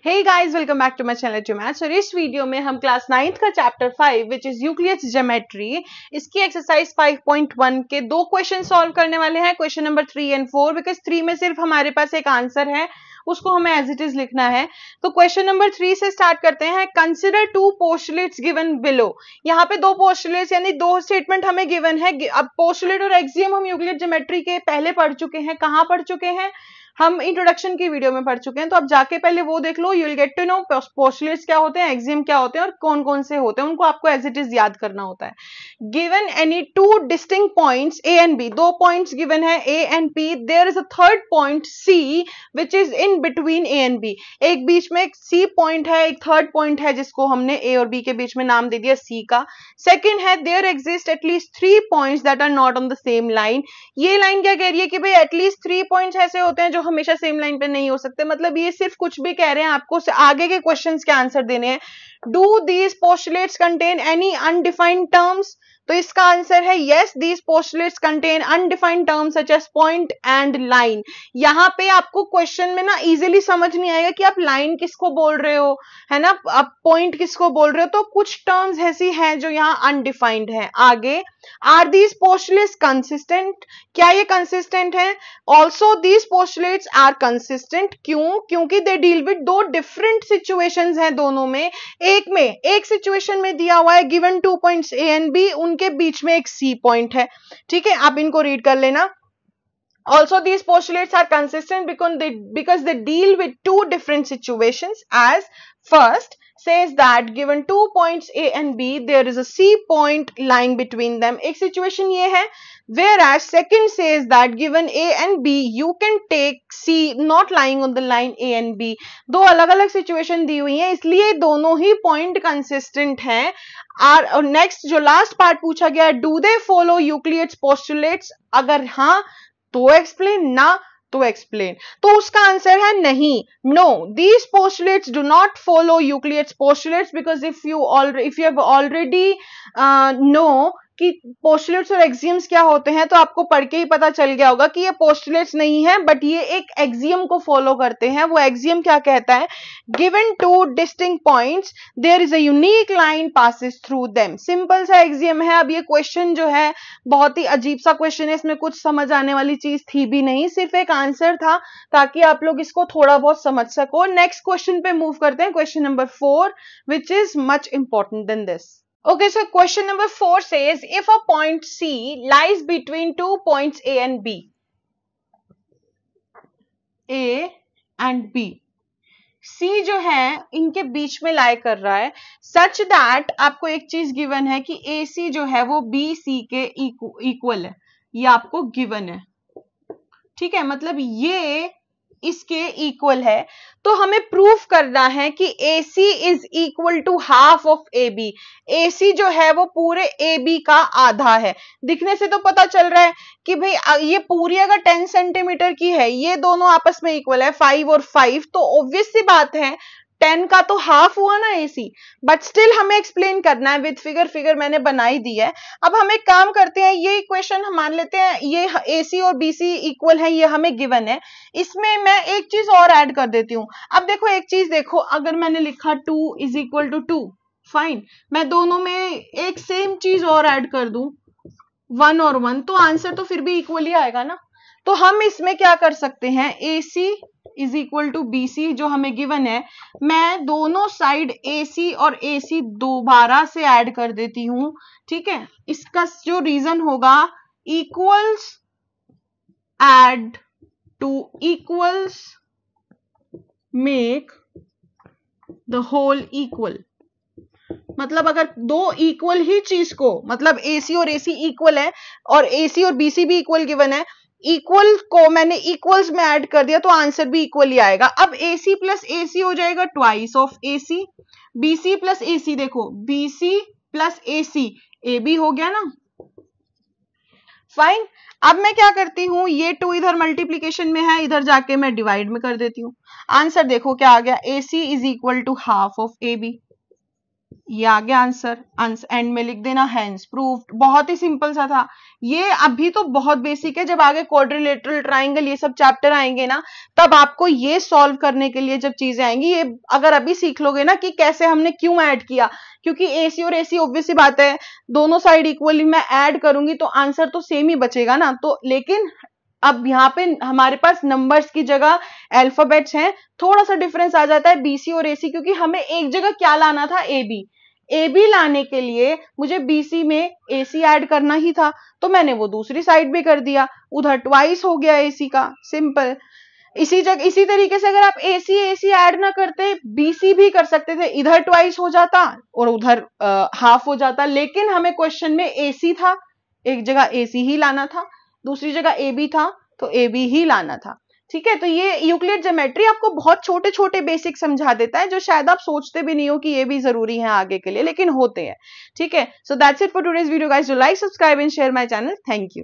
Hey guys, welcome back to my channel to Maths। और इस video में हम क्लास 9th का chapter 5 which is Euclid's geometry इसकी एक्सरसाइज 5.1 के दो क्वेश्चन सॉल्व करने वाले हैं, क्वेश्चन नंबर 3 एंड 4। बिकॉज 3 में सिर्फ हमारे पास एक आंसर है, उसको हमें एज इट इज लिखना है। तो क्वेश्चन नंबर 3 से स्टार्ट करते हैं। Consider two postulates given below. यहाँ पे दो पोस्टुलेट्स यानी दो स्टेटमेंट हमें गिवन है। अब पोस्टुलेट और एक्सियम हम यूक्लिड ज्योमेट्री के पहले पढ़ चुके हैं। कहाँ पढ़ चुके हैं? हम इंट्रोडक्शन की वीडियो में पढ़ चुके हैं, तो अब जाके पहले वो देख लो। You will get to know postulates क्या होते हैं, एक्सियम क्या होते हैं और कौन कौन से होते हैं, उनको आपको एज इट इज याद करना होता है। Given any two distinct points A and B, दो पॉइंट्स गिवन है A and B. There is a third point C which is in between A and B. एक बीच में एक सी पॉइंट है, एक थर्ड पॉइंट है जिसको हमने ए और बी के बीच में नाम दे दिया सी का। सेकेंड है there exist at least 3 points that are not on the same line. ये लाइन क्या कह रही है कि भाई एटलीस्ट 3 पॉइंट्स ऐसे होते हैं जो हमेशा सेम लाइन पे नहीं हो सकते। मतलब ये सिर्फ कुछ भी कह रहे हैं, आपको आगे के क्वेश्चंस के आंसर देने हैं। Do these postulates contain any undefined terms? तो इसका आंसर है yes, these postulates contain undefined terms such as point and line. यहां पे आपको क्वेश्चन में ना इजीली समझ नहीं आएगा कि आप लाइन किसको बोल रहे हो, है ना, आप पॉइंट किसको बोल रहे हो। तो कुछ टर्म्स ऐसी हैं जो यहाँ अनडिफाइंड है। आगे, आर दीज पोस्टुलेट्स कंसिस्टेंट? क्या ये कंसिस्टेंट है? Also these postulates are consistent. क्यों? क्योंकि दे डील विद दो डिफरेंट सिचुएशंस हैं दोनों में। एक सिचुएशन में दिया हुआ है given 2 points A and B, उनके बीच में एक सी पॉइंट है। ठीक है, आप इनको रीड कर लेना। Also, these postulates are consistent because they deal with two different situations. As first says that given 2 points A and B, there is a C point lying between them. एक situation ये है। Whereas second says that given A and B, you can take C not lying on the line A and B. दो अलग अलग situation दी हुई हैं, इसलिए दोनों ही point consistent हैं। और नेक्स्ट जो लास्ट पार्ट पूछा गया, do they follow Euclid's postulates? अगर हाँ तो एक्सप्लेन, ना तो एक्सप्लेन। तो उसका आंसर है नहीं, no, these postulates do not follow Euclid's postulates because if you have already know कि पोस्टुलेट्स और एक्सियम्स क्या होते हैं, तो आपको पढ़ के ही पता चल गया होगा कि ये पोस्टुलेट्स नहीं है बट ये एक एक्सियम को फॉलो करते हैं। वो एक्सियम क्या कहता है? Given two distinct points there is a unique line passes through them. Simple सा एक्सियम है। अब ये क्वेश्चन जो है बहुत ही अजीब सा क्वेश्चन है, इसमें कुछ समझ आने वाली चीज थी भी नहीं, सिर्फ एक आंसर था ताकि आप लोग इसको थोड़ा बहुत समझ सको। नेक्स्ट क्वेश्चन पे मूव करते हैं, question number 4 which is much important than this. Okay, so question number 4 says if a point C lies between 2 points A and B, C जो है इनके बीच में लाई कर रहा है, सच दैट आपको एक चीज गिवन है कि AC जो है वो BC के इक्वल है, ये आपको गिवन है। ठीक है, मतलब ये इसके इक्वल है। तो हमें प्रूफ करना है कि AC is equal to half of AB। AC जो है वो पूरे AB का आधा है। दिखने से तो पता चल रहा है कि भाई ये पूरी अगर 10 सेंटीमीटर की है, ये दोनों आपस में इक्वल है 5 और 5, तो ऑब्वियस सी बात है 10 का तो हाफ हुआ ना AC। बट स्टिल हमें एक्सप्लेन करना है विद फिगर मैंने बनाई दी है। अब हम एक काम करते हैं, ये इक्वेशन हम मान लेते हैं ये AC और BC इक्वल है, ये हमें गिवन है। इसमें मैं एक चीज और ऐड कर देती हूँ। अब देखो एक चीज देखो, अगर मैंने लिखा 2 इज इक्वल टू 2, फाइन, मैं दोनों में एक सेम चीज और ऐड कर दूं 1 और 1, तो आंसर तो फिर भी इक्वल ही आएगा ना। तो हम इसमें क्या कर सकते हैं, AC is equal to BC जो हमें गिवन है, मैं दोनों साइड AC और AC दोबारा से ऐड कर देती हूं। ठीक है, इसका जो रीजन होगा, equals add to equals make the whole equal. मतलब अगर दो इक्वल ही चीज को, मतलब AC और AC इक्वल है और AC और BC भी इक्वल गिवन है, इक्वल को मैंने इक्वल्स में ऐड कर दिया तो आंसर भी इक्वल ही आएगा। अब AC प्लस AC हो जाएगा twice of AC, BC plus AC, देखो BC प्लस AC, AB हो गया ना, फाइन। अब मैं क्या करती हूं, ये 2 इधर मल्टीप्लीकेशन में है, इधर जाके मैं डिवाइड में कर देती हूं। आंसर देखो क्या आ गया, AC is equal to half of AB। ये आ गया आंसर, एंड में लिख देना हेंस प्रूव्ड। बहुत ही सिंपल सा था ये, अभी तो बहुत बेसिक है। जब आगे क्वाड्रिलेटरल ट्राइंगल ये सब चैप्टर आएंगे ना, तब आपको ये सॉल्व करने के लिए जब चीजें आएंगी, ये अगर अभी सीख लोगे ना कि कैसे हमने क्यों ऐड किया, क्योंकि एसी और एसी ऑब्वियस सी बात है, दोनों साइड इक्वली मैं ऐड करूंगी तो आंसर तो सेम ही बचेगा ना। तो लेकिन अब यहाँ पे हमारे पास नंबर्स की जगह अल्फाबेट्स हैं, थोड़ा सा डिफरेंस आ जाता है बीसी और एसी, क्योंकि हमें एक जगह क्या लाना था, एबी। एबी लाने के लिए मुझे बीसी में एसी ऐड करना ही था, तो मैंने वो दूसरी साइड भी कर दिया, उधर ट्वाइस हो गया एसी का, सिंपल। इसी जगह इसी तरीके से अगर आप एसी एसी ऐड ना करते, बीसी भी कर सकते थे, इधर ट्वाइस हो जाता और उधर हाफ हो जाता, लेकिन हमें क्वेश्चन में एसी था, एक जगह एसी ही लाना था, दूसरी जगह एबी था तो एबी ही लाना था। ठीक है, तो ये यूक्लिड ज्योमेट्री आपको बहुत छोटे छोटे बेसिक समझा देता है, जो शायद आप सोचते भी नहीं हो कि ये भी जरूरी है आगे के लिए, लेकिन होते हैं। ठीक है, so that's it for today's video guys. Do like, subscribe and share my channel. Thank you.